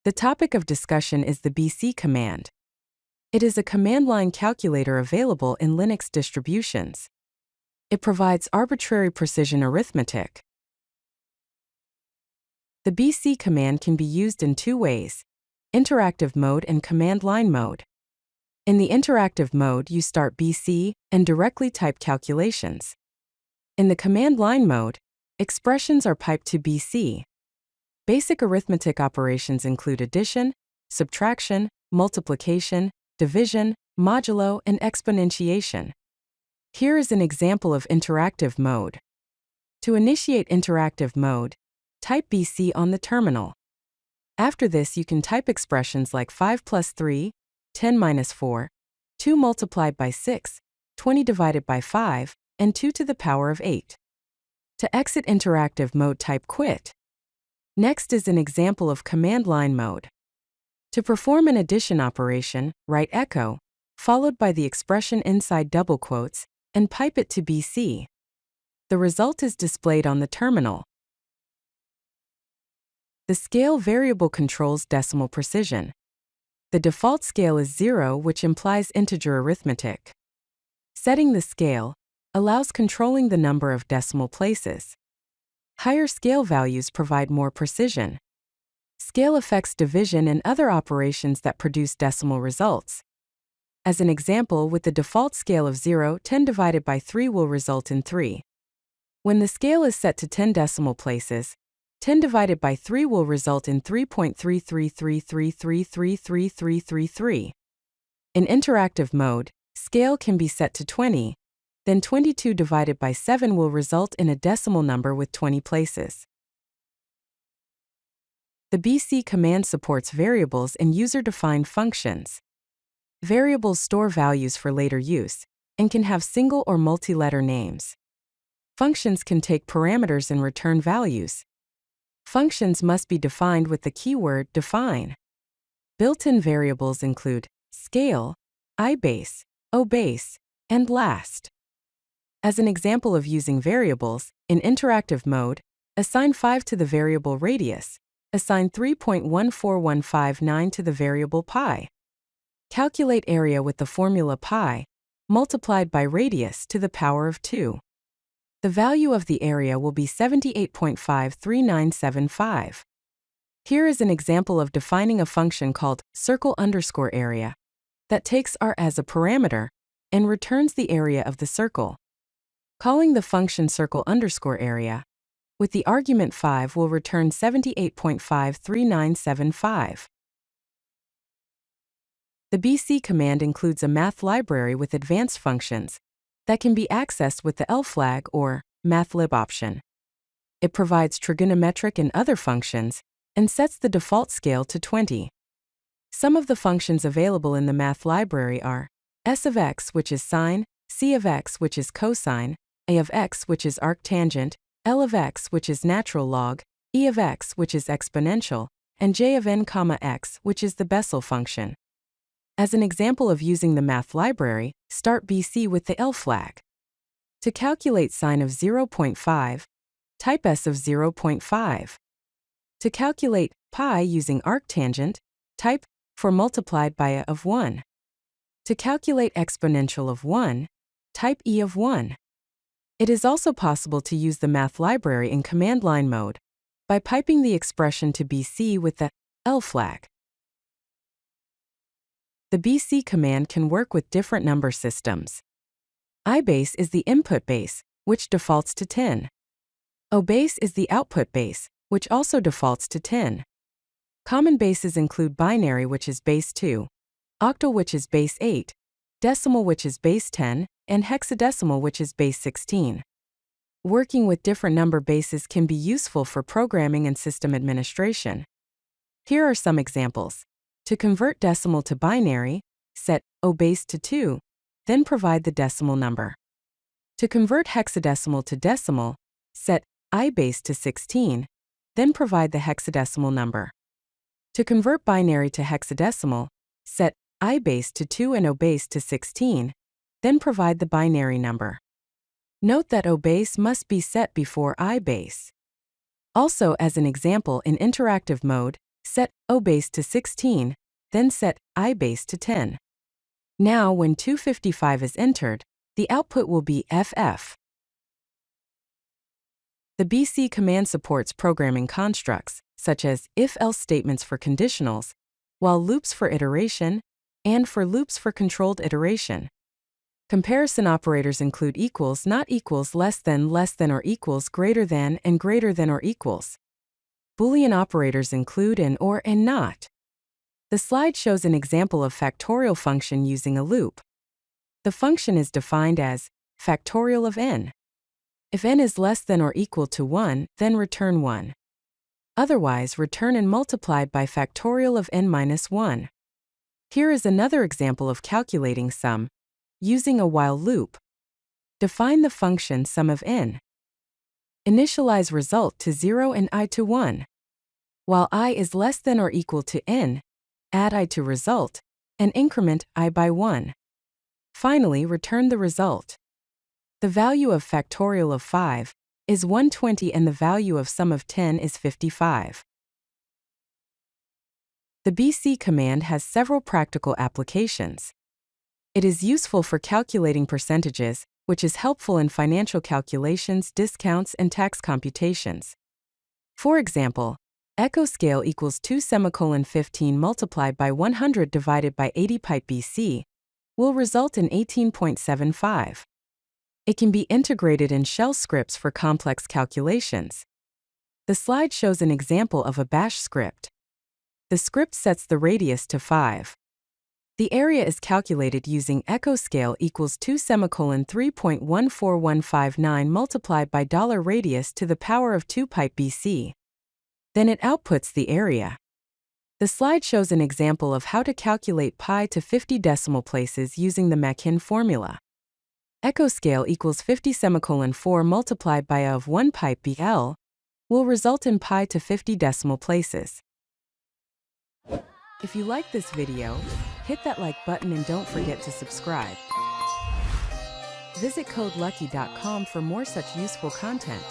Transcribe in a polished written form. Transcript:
The topic of discussion is the BC command. It is a command line calculator available in Linux distributions. It provides arbitrary precision arithmetic. The BC command can be used in two ways: interactive mode and command line mode. In the interactive mode, you start BC and directly type calculations. In the command line mode, expressions are piped to BC. Basic arithmetic operations include addition, subtraction, multiplication, division, modulo, and exponentiation. Here is an example of interactive mode. To initiate interactive mode, type BC on the terminal. After this, you can type expressions like 5 plus 3, 10 minus 4, 2 multiplied by 6, 20 divided by 5, and 2 to the power of 8. To exit interactive mode, type quit. Next is an example of command line mode. To perform an addition operation, write echo, followed by the expression inside double quotes, and pipe it to BC. The result is displayed on the terminal. The scale variable controls decimal precision. The default scale is 0, which implies integer arithmetic. Setting the scale allows controlling the number of decimal places. Higher scale values provide more precision. Scale affects division and other operations that produce decimal results. As an example, with the default scale of 0, 10 divided by 3 will result in 3. When the scale is set to 10 decimal places, 10 divided by 3 will result in 3.33333333333. In interactive mode, scale can be set to 20. Then 22 divided by 7 will result in a decimal number with 20 places. The BC command supports variables and user-defined functions. Variables store values for later use and can have single or multi-letter names. Functions can take parameters and return values. Functions must be defined with the keyword define. Built-in variables include scale, ibase, obase, and last. As an example of using variables, in interactive mode, assign 5 to the variable radius, assign 3.14159 to the variable pi. Calculate area with the formula pi, multiplied by radius to the power of 2. The value of the area will be 78.53975. Here is an example of defining a function called circle_area that takes r as a parameter and returns the area of the circle. Calling the function circle_area with the argument 5 will return 78.53975. The BC command includes a math library with advanced functions that can be accessed with the L flag or mathlib option. It provides trigonometric and other functions and sets the default scale to 20. Some of the functions available in the math library are s of x, which is sine, c of x, which is cosine, a of x, which is arctangent, L of x, which is natural log, e of x, which is exponential, and j of n, x, which is the Bessel function. As an example of using the math library, start BC with the L flag. To calculate sine of 0.5, type s of 0.5. To calculate pi using arctangent, type for multiplied by a of 1. To calculate exponential of 1, type e of 1. It is also possible to use the math library in command line mode by piping the expression to BC with the L flag. The BC command can work with different number systems. ibase is the input base, which defaults to 10. Obase is the output base, which also defaults to 10. Common bases include binary, which is base 2, octal, which is base 8, decimal, which is base 10, and hexadecimal, which is base 16. Working with different number bases can be useful for programming and system administration. Here are some examples. To convert decimal to binary, set obase to 2, then provide the decimal number. To convert hexadecimal to decimal, set ibase to 16, then provide the hexadecimal number. To convert binary to hexadecimal, set ibase to 2 and obase to 16, then provide the binary number. Note that obase must be set before ibase. Also, as an example, in interactive mode, Set O base to 16, then set I base to 10. Now when 255 is entered, the output will be FF. The BC command supports programming constructs, such as if-else statements for conditionals, while loops for iteration, and for loops for controlled iteration. Comparison operators include equals, not equals, less than or equals, greater than or equals. Boolean operators include and, or, and not. The slide shows an example of factorial function using a loop. The function is defined as factorial of n. If n is less than or equal to 1, then return 1. Otherwise, return n multiplied by factorial of n minus 1. Here is another example of calculating sum, using a while loop. Define the function sum of n. Initialize result to 0 and I to 1. While I is less than or equal to n, add I to result, and increment I by 1. Finally, return the result. The value of factorial of 5 is 120 and the value of sum of 10 is 55. The BC command has several practical applications. It is useful for calculating percentages, which is helpful in financial calculations, discounts, and tax computations. For example, echo scale equals 2:15 multiplied by 100 divided by 80 pipe BC will result in 18.75. It can be integrated in shell scripts for complex calculations. The slide shows an example of a bash script. The script sets the radius to 5. The area is calculated using echo scale equals 2:3.14159 multiplied by $radius to the power of 2 pipe BC. Then it outputs the area. The slide shows an example of how to calculate pi to 50 decimal places using the Machin formula. Echo scale equals 50:4 multiplied by a of 1 pipe BL will result in pi to 50 decimal places. If you like this video, hit that like button and don't forget to subscribe. Visit codelucky.com for more such useful content.